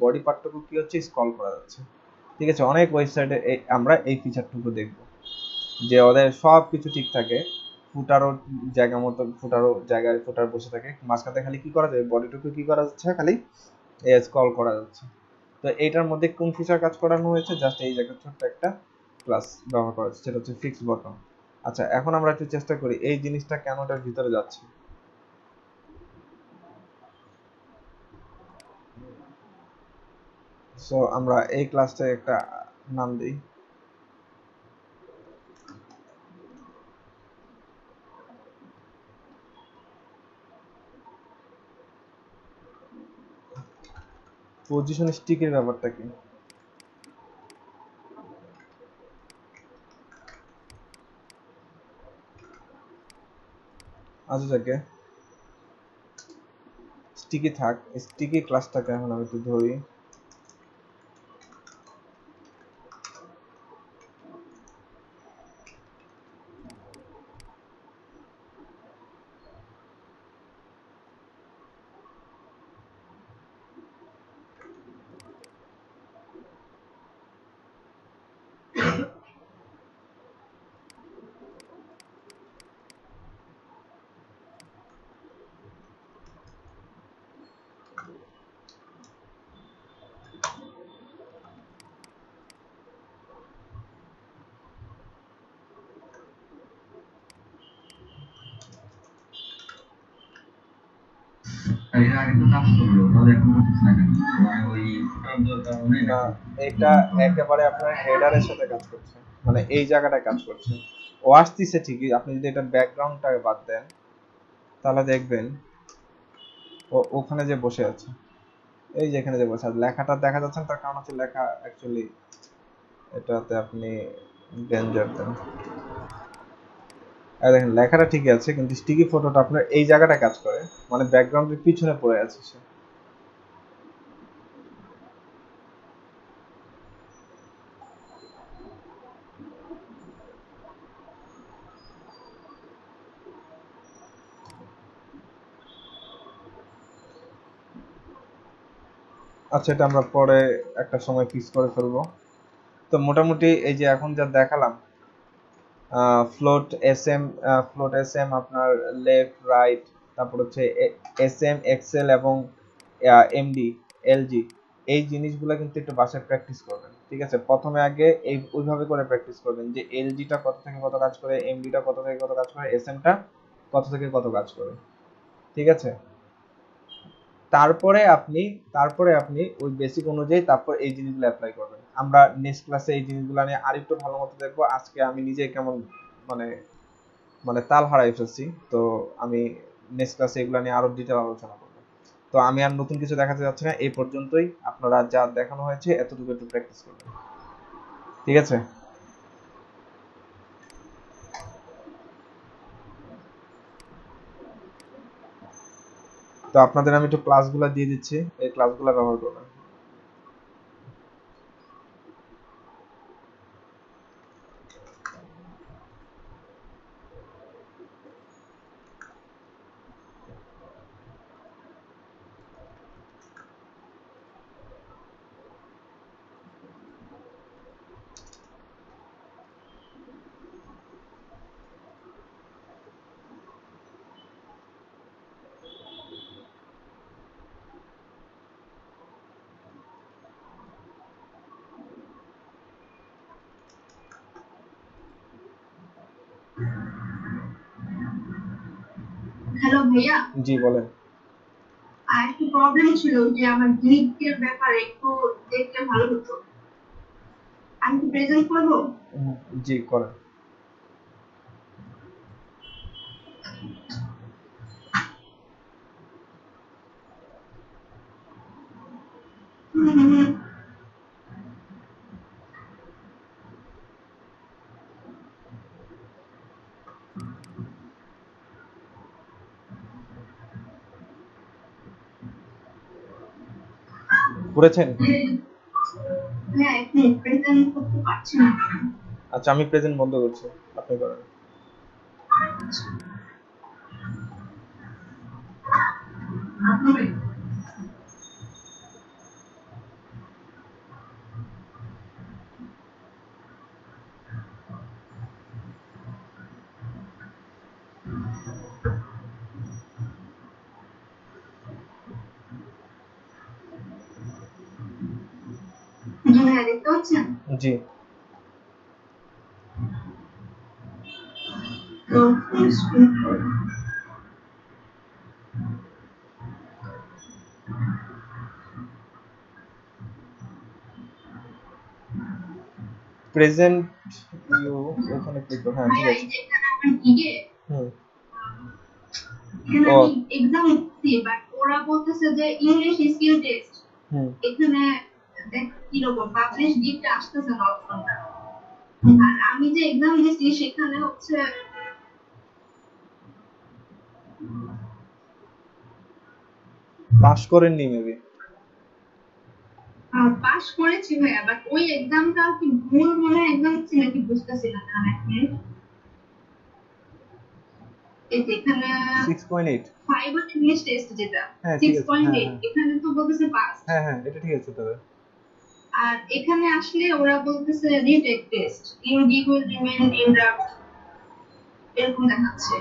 বডি পার্টটুকু কি হচ্ছে, স্ক্রল করা যাচ্ছে। ঠিক আছে, অনেক ওয়েবসাইটে আমরা এই ফিচারটুকু দেখব যে ওদের সব কিছু ঠিক থাকে, ফুটারও জায়গা মতো, ফুটারও জায়গায় ফুটার বসে থাকে, মাঝখানে খালি কি করা যায়, বডিটুকু কি করা যাচ্ছে, খালি স্ক্রল করা যাচ্ছে। তো এইটার মধ্যে কোন ফিচার কাজ করানো হয়েছে, জাস্ট এই জায়গায় ছোট্ট একটা ক্লাস ব্যবহার করা হচ্ছে, সেটা হচ্ছে ফিক্স বটন। আচ্ছা, এখন আমরা একটু চেষ্টা করি এই জিনিসটা কেন এটার ভিতরে যাচ্ছে। সো আমরা এই ক্লাসটায় একটা নাম দিই, পজিশন স্টিকের ব্যাপারটা কি। আচ্ছা যাকে স্টিকি থাক, স্টিকি ক্লাসটাকে এখন আমি একটু ধরি। এটা আগে তো কাজ করলো তাহলে এখন করতেছে না কেন? মানে ওই ফুটার কারণে না, এটা একেবারে আপনার হেডারের সাথে কাজ করছে, মানে এই জায়গাটায় কাজ করছে। ও আসতেছে ঠিকই, আপনি যদি এটা ব্যাকগ্রাউন্ডটাকে বাদ দেন তাহলে দেখবেন ও ওখানে যে বসে আছে, এই যে এখানে যে বসে আছে, লেখাটা দেখা যাচ্ছে না, তার কারণ হচ্ছে লেখা অ্যাকচুয়ালি এটাতে আপনি ডেঞ্জার দেন। আর দেখেন লেখাটা ঠিকই আছে, কিন্তু স্টিকি ফটোটা আপনার এই জায়গাটায় কাজ করে, মানে ব্যাকগ্রাউন্ডের পিছনে পড়ে আছে সে। আচ্ছা, এটা আমরা পরে একটা সময় ফিক্স করে ফেলবো। তো মোটামুটি এই যে এখন যা দেখালাম, ফ্লোট এস এম, আপনার লেফট রাইট, তারপর হচ্ছে এস এম এক্সেল এবং এমডি এলজি, এই জিনিসগুলো কিন্তু একটু বাসায় প্র্যাকটিস করবেন, ঠিক আছে? প্রথমে আগে এই ওইভাবে করে প্র্যাকটিস করবেন যে এলজিটা কত থেকে কত কাজ করে, এমডিটা কত থেকে কত কাজ করে, এসএমটা কত থেকে কত কাজ করে, ঠিক আছে? তারপরে আপনি ওই বেসিক অনুযায়ী তারপর এই জিনিসগুলো অ্যাপ্লাই করবেন। আমরা নেক্সট ক্লাসে এই জিনিসগুলো নিয়ে আরেকটু ভালো মতো দেখবো। আজকে আমি নিজে কেমন মানে মানে তাল হারাই ফেলছি, তো আমি নেক্সট ক্লাসে এগুলো নিয়ে আরো ডিটেল আলোচনা করবো। তো আমি আর নতুন কিছু দেখাতে যাচ্ছি না, এই পর্যন্তই। আপনারা যা দেখানো হয়েছে এতটুকু একটু প্র্যাকটিস করবেন, ঠিক আছে? তো আপনাদের আমি একটু ক্লাসগুলো দিয়ে দিচ্ছি, এই ক্লাসগুলো ব্যবহার করবেন। হ্যালো ভাইয়া, জি বলেন। আর একটা প্রবলেম ছিল যে আমার গ্রিকের ব্যাপারে একটু দেখলে ভালো হতো। আমি কি প্রেজেন্ট করবো? জি করেন। করেছেন? হ্যাঁ, এখন প্রেজেন্ট করতে পারছি না। আচ্ছা, আমি প্রেজেন্ট বন্ধ করছি, আপনি করেন। আপনি জি ভাইয়া দেখতে পাচ্ছেন? জি। তো ফুল স্ক্রিন করুন। প্রেজেন্ট ইউ, ওখানে ক্লিক করুন। হ্যাঁ ঠিক ভাইয়া আছে। এই যে এখানে আপনার গিগে হুম। এখানে ও। আমি এক্সাম দিচ্ছি, বাট ওরা বলতেছে যে ইংলিশ স্কিল টেস্ট। হুম। এখানে দেখ কিরকম পাবলিশ গিফট আসতেছে না অপশনটা। আর আমি যে এক্সাম দিচ্ছি সেখানে হচ্ছে পাস করেননি মেবি। পাস করেছি ভাইয়া, বাট ওই এক্সামটা কি ভুল মনে হয় এক্সাম ছিল নাকি বুঝতেছি না। কারণ এক মিনিট, এই যে এখানে 6.8। 5 অন ইংলিশ টেস্ট যেটা হ্যাঁ ঠিক আছে। হ্যাঁ 6.8 হ্যাঁ এখানে তো বলতেছে পাস। হ্যাঁ হ্যাঁ, এটা ঠিক আছে তবে। আর এখানে আসলে ওরা বলতেছে retake test in gig will remain in draft, এরকম দেখাচ্ছে।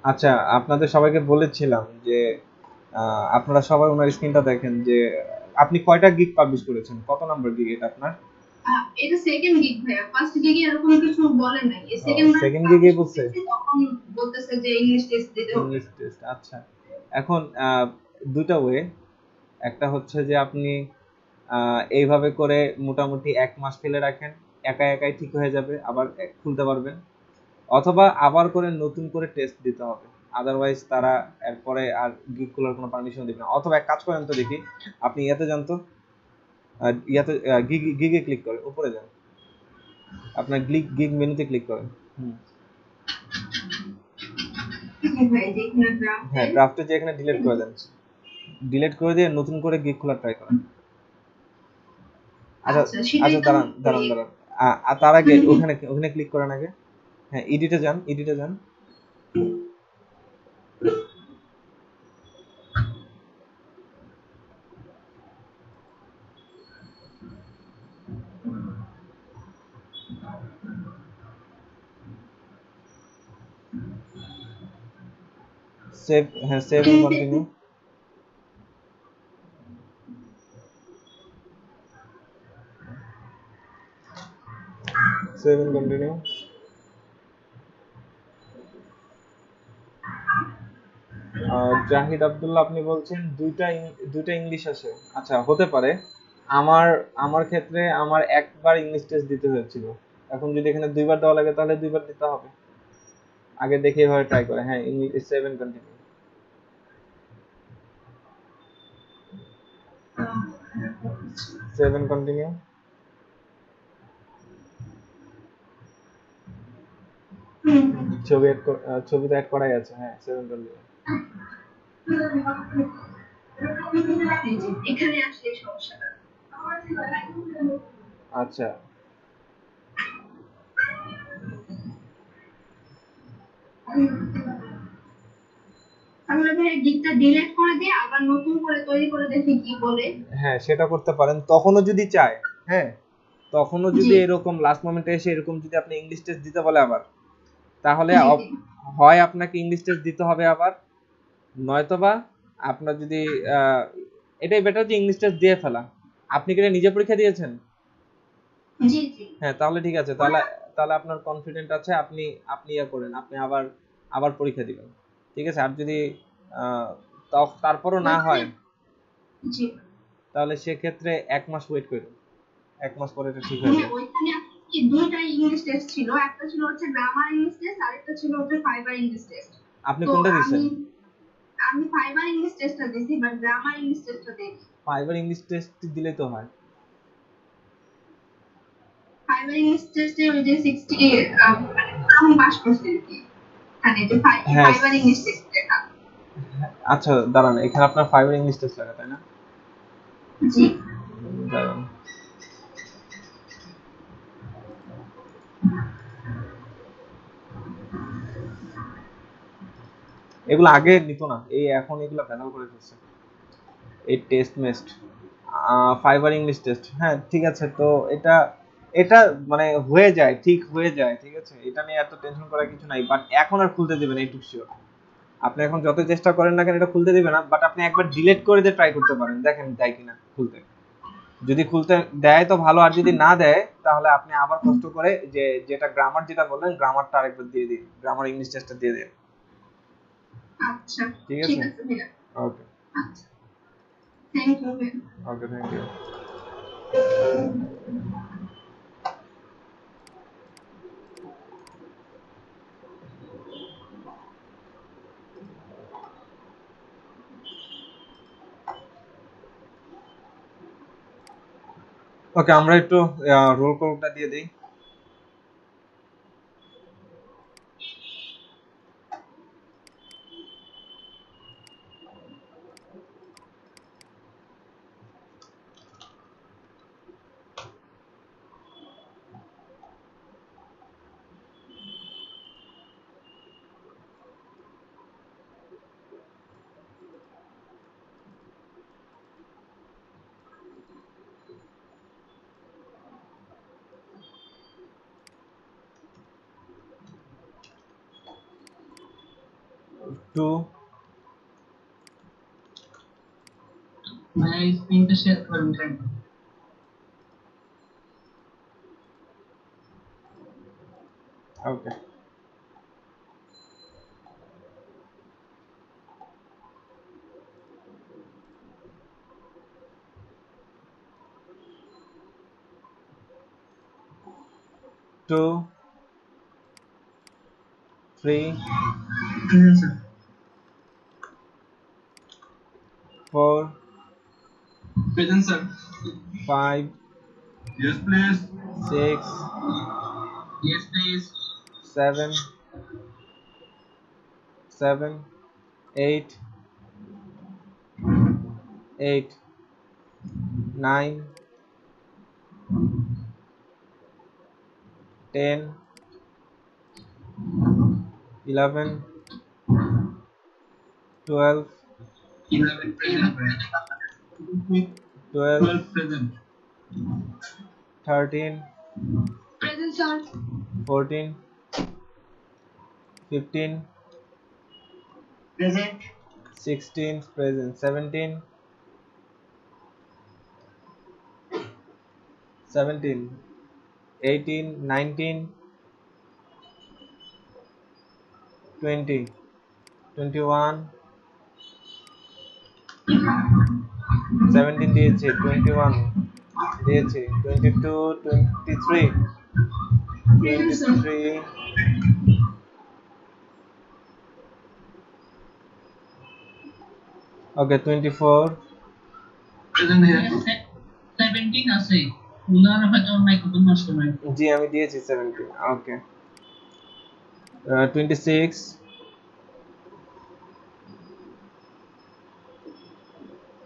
আচ্ছা, আপনাদের সবাইকে বলেছিলাম যে আপনারা সবাই ওনার স্ক্রিনটা দেখেন, যে আপনি কয়টা গিগ পাবলিশ করেছেন, কত নাম্বার গিগ এটা আপনার? এটা সেকেন্ড গিগ ভাইয়া, ফার্স্ট গিগে এরকম কিছু বলে নাই। এই সেকেন্ড সেকেন্ড গিগে বলছে তখন বলতেছে যে ইংলিশ টেস্ট দিতে হবে। English test. আচ্ছা, এখন দুইটা ওয়ে। একটা হচ্ছে যে আপনি এইভাবে করে মোটামুটি 1 মাস ফেলে রাখেন, একাই একাই ঠিক হয়ে যাবে, আবার খুলতে পারবেন। অথবা আবার করে নতুন করে টেস্ট দিতে হবে, আদারওয়াইজ তারা এরপরে আর গিগ খোলার কোনো পারমিশন দিবে না। অথবা এক কাজ করেন তো দেখি, আপনি ইয়াতে যান তো, ইয়াতে গিগে ক্লিক করেন, উপরে যান, আপনার গিগ মেনুতে ক্লিক করেন। হ্যাঁ, ড্রাফটে যে এখানে ডিলিট করে দেন, ডিলিট করে দিয়ে নতুন করে গিগ খোলা ট্রাই করেন। আচ্ছা আচ্ছা, দাঁড়ান দাঁড়ান দাঁড়ান, তার আগে ওখানে ওখানে ক্লিক করেন আগে। হ্যাঁ, এডিটে যান, এডিটে যান। সেভ, হ্যাঁ save and continue. Save and continue. Zahid Abdullah, আপনি বলছেন দুইটা ইংলিশ আছে। আচ্ছা, হতে পারে। আমার আমার ক্ষেত্রে আমার একবার ইংলিশ টেস্ট দিতে হয়েছিল। এখন যদি এখানে দুইবার দেওয়া লাগে তাহলে দুইবার দিতে হবে। আগে দেখে এভাবে ট্রাই করে। হ্যাঁ, ইংলিশ 7 কন্টিনিউ। 7 কন্টিনিউ। ছবি তো অ্যাড করাই আছে। হ্যাঁ, 7 কন্টিনিউ। এখানে আসলে সমস্যাটা। আচ্ছা, তাহলে ভাই গিগটা ডিলিট করে দিয়ে আবার নতুন করে তৈরি করে দেখি কি বলে। হ্যাঁ সেটা করতে পারেন, তখনও যদি চায়। হ্যাঁ, তখনও যদি এরকম লাস্ট মোমেন্টে এসে এরকম যদি আপনি ইংলিশ টেস্ট দিতে বলে আবার, তাহলে হয় আপনাকে ইংলিশ টেস্ট দিতে হবে আবার, নয়তোবা আপনার যদি এটাই বেটার যে ইংলিশ টেস্ট দিয়ে ফেলা। আপনি কি এটা নিজে পরীক্ষা দিয়েছেন? জি জি। হ্যাঁ, তাহলে ঠিক আছে, তাহলে তাহলে আপনার কনফিডেন্ট আছে, আপনি আপনি ইয়া করেন, আপনি আবার আবার পরীক্ষা দিবেন। ঠিক আছে, আর যদি তারপরও না হয় জি, তাহলে সেক্ষেত্রে 1 মাস ওয়েট করুন, 1 মাস পরে এটা ঠিক হয়ে যাবে। ওইখানে কি দুইটা ইংলিশ টেস্ট ছিল, একটা ছিল হচ্ছে গ্রামার ইংলিশ টেস্ট আর একটা ছিল হচ্ছে ফাইবার ইংলিশ টেস্ট। আপনি কোনটা দিয়েছেন? আমি ফাইবার ইংলিশ টেস্টটা দিয়েছি, বাট গ্রামার ইংলিশ টেস্টটা দেইনি। ফাইবার ইংলিশ টেস্ট দিলে তো হয়। ফাইবার ইংলিশ টেস্টে ওই যে 60 আমি পাস করছি আর কি, মানে যে ফাইবার ইংলিশ টেস্ট দেখা। আচ্ছা দাঁড়ান, এখানে আপনার ফাইবার ইংলিশ টেস্ট লাগা, তাই না? জি। দাঁড়ান, এগুলো আগে নিত না, এই এখন এগুলো ভ্যানাল করে ফেলছে এই test messed. Fibre English test, হ্যাঁ ঠিক আছে। তো এটা এটা মানে হয়ে যায়, ঠিক হয়ে যায়, ঠিক আছে, এটা নিয়ে এত টেনশন করার কিছু নাই। বাট এখন আর খুলতে দেবেন এইটুকু শিওর। আপনি এখন যতই চেষ্টা করেন না কেন এটা খুলতে দিবে না, বাট আপনি একবার ডিলিট করে দিয়ে ট্রাই করতে পারেন, দেখেন দেয় কিনা খুলতে। যদি খুলতে দেয় তো ভালো, আর যদি না দেয় তাহলে আপনি আবার কষ্ট করে যে যেটা গ্রামার যেটা বললেন গ্রামারটা আরেকবার দিয়ে দিন, গ্রামার ইংলিশ টেস্টটা দিয়ে দিন। আচ্ছা ঠিক ঠিক আছে, আছে ভাইয়া। ওকে আচ্ছা, থ্যাংক ইউ ভাইয়া। ওকে, থ্যাংক ইউ। ওকে, আমরা একটু রোল কলটা দিয়ে দিই। টু ভাইয়া স্ক্রিনটা শেয়ার করুন কেন? ওকে, 2 3 Present, sir. 4 Present, sir. 5 Yes, please. 6 Yes, please. 7 7 8 8 9 10 11 12 11 present. 12 12 present. 13 Present, sir. 14 15 Present. 16 present 17 17 18 19 20 21 17 দিয়েছে 21 দিয়েছে 22 23 Present, sir. 23 okay 24 Present here. 17 আছে উনার হয়তো মাইক্রোফোন নষ্ট হয় জি আমি দিয়েছি 17 ওকে 26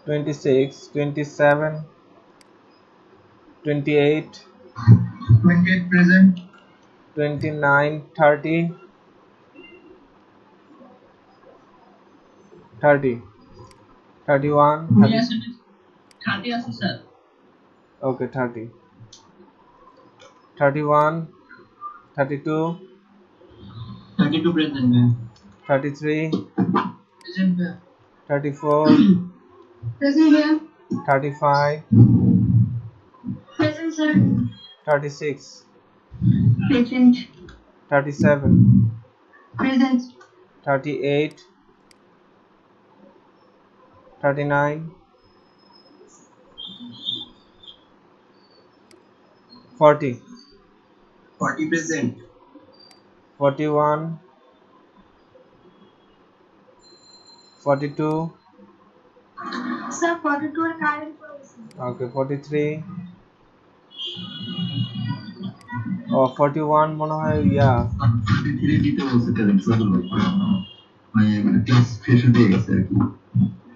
26 27 28 28 present. 29 30 30 31 উনি 30 আছে 30 আছে sir okay 30 31 32 32 present, ma'am. 33 present 34 Present here. 35 Present, sir. 36 Present. 37 Present. 38 39 40 40 present. 41 42 Sir, 42 are current position. okay 43 oh 41 মনে হয় ইয়া 33 দিতে বলছে present, সদল ভাই। মানে ক্লাস শেষ হয়ে গেছে আর কি।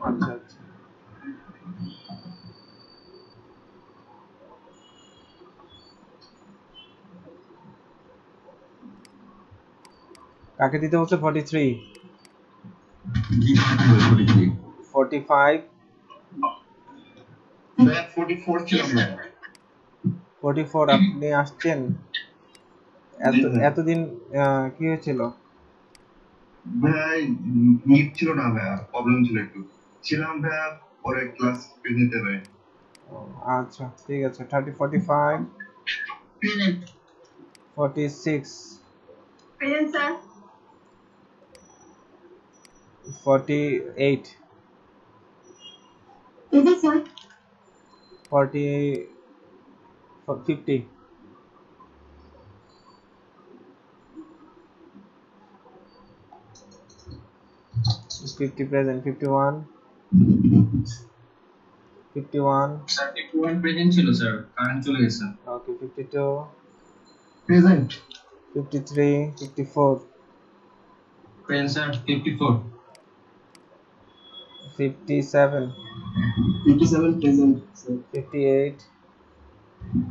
আচ্ছা আচ্ছা কাকে দিতে বলছে 43 জি, 43। 45 ভাই 44 ছিল না। 44 আপনি আসছেন এতদিন কি হয়েছিল ভাই নিট ছিল না ভাই, প্রবলেম ছিল একটু। ছিলাম ভাই, পরে ক্লাস পেতে ভাই। আচ্ছা ঠিক আছে 30 45 present 46 Present, sir. 48 Present, sir. 40 50 50 present 51 51 sir 51 present ছিল স্যার, কারেন্ট চলে গেছে। okay 52 present 53 54 present sir 54 57 57 present sir 58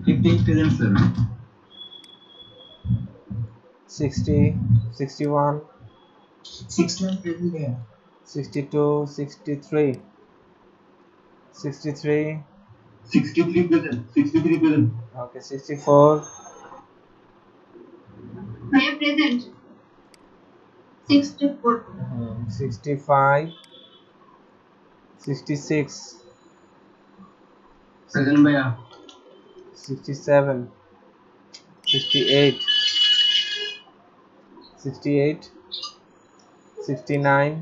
58 present sir 60 61 61 present 62 63 63 63 present 63 present okay 64 I am present. 64. 65 66 present ভাইয়া 67 68 68 69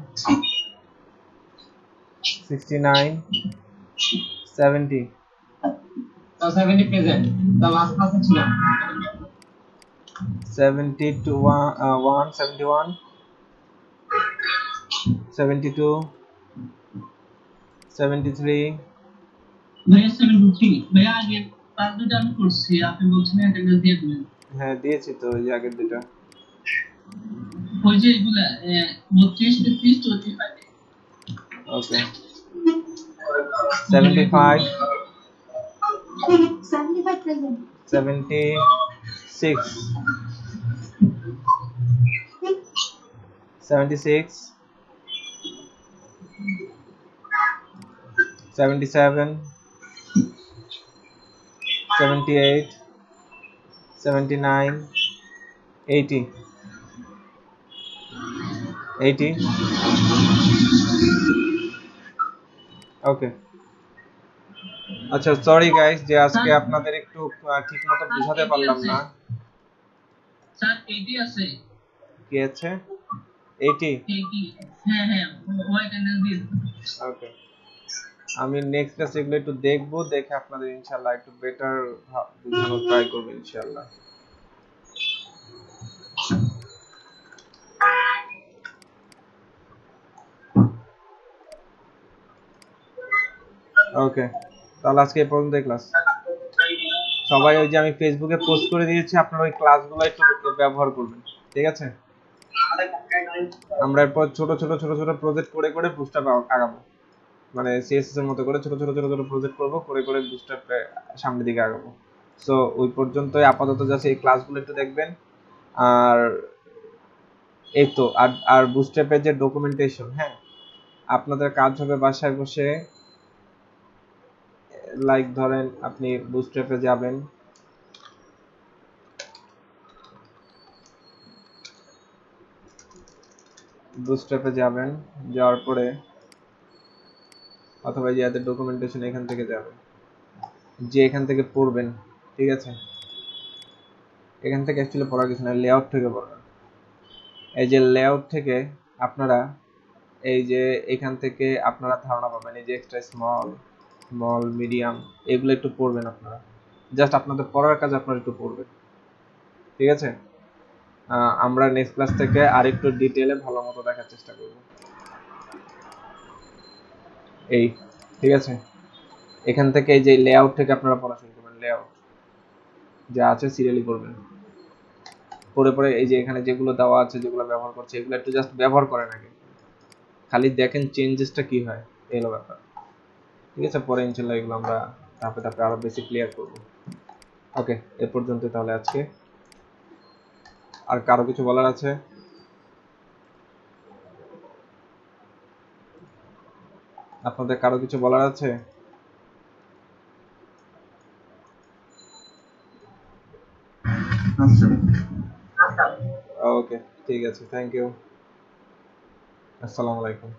69 70 70 প্রেজেন্ট, দা লাস্ট ক্লাসে ছিলাম। 72 171 72 73 ভাইয়া 73 ভাইয়া আগে পাঁচ দুটো আমি করছি আপনি বলছেন অ্যাটেন্ডেন্স দিয়ে দিবেন হ্যাঁ দিয়েছি তো ওই যে আগের দুটো ওই যে এগুলা 32 33 45 ওকে 75 75 present. 76 76 77 78 79 80 80 ওকে আচ্ছা সরি গাইস যে আজকে আপনাদের একটু ঠিকমতো বোঝাতে পারলাম না স্যার 80 আছে কি আছে 80 80 হ্যাঁ হ্যাঁ ও অ্যাটেন্ডেন্স দিয়ে দিবেন। ওকে আমি নেক্সট ক্লাসে এগুলো একটু দেখবো দেখে আপনাদের ইনশাআল্লাহ একটু বেটার বোঝানোর ট্রাই করব ইনশাআল্লাহ ওকে তাহলে আজকে এই পর্যন্ত ক্লাস সবাই ওই যে আমি ফেসবুকে পোস্ট করে দিয়েছি আপনারা ওই ক্লাসগুলো একটু ব্যবহার করবেন ঠিক আছে আমরা এরপর ছোট ছোট প্রজেক্ট করে করে বুস্টআপ আগাবো মানে সিএসএস এর মতো করে ছোট ছোট প্রজেক্ট করব করে করে বুস্টআপ সামনের দিকে আগাবো সো ওই পর্যন্তই আপাতত জাস্ট এই ক্লাসগুলো একটু দেখবেন আর এই তো আর বুস্টআপের যে ডকুমেন্টেশন হ্যাঁ আপনাদের কাজ হবে বাসায় বসে লাইক ধরেন আপনি বুস্টআপে যাবেন বুস্টআপে যাবেন যাওয়ার পরে অথবা যে এদের ডকুমেন্টেশন এখান থেকে যাবেন যে এখান থেকে পড়বেন ঠিক আছে এখান থেকে অ্যাকচুয়ালি পড়া কিছু না লেআউট থেকে পড়বেন এই যে লেআউট থেকে আপনারা এই যে এখান থেকে আপনারা ধারণা পাবেন এই যে এক্সট্রা স্মল মিডিয়াম এগুলো একটু পড়বেন আপনারা জাস্ট আপনাদের পড়ার কাজ আপনারা একটু পড়বেন ঠিক আছে আমরা নেক্সট ক্লাস থেকে আরেকটু ডিটেইলে ভালো মতো দেখার চেষ্টা করব এই ঠিক আছে এখান থেকে এই যে লেআউট থেকে আপনারা পড়া শুরু করবেন লেআউট যা আছে সিরিয়ালি করবেন পরে পরে এই যে এখানে যেগুলো দেওয়া আছে যেগুলো ব্যবহার করছে এগুলো একটু জাস্ট ব্যবহার করেন আগে খালি দেখেন চেঞ্জেসটা কি হয় এই হলো ব্যাপার ঠিক আছে পরে ইনশাআল্লাহ এগুলো আমরা ধাপে ধাপে আরো বেশি ক্লিয়ার করব ওকে এ পর্যন্ত তাহলে আজকে আর কারো কিছু বলার আছে আপনাদের কারো কিছু বলার আছে ওকে ঠিক আছে থ্যাংক ইউ আসসালামু আলাইকুম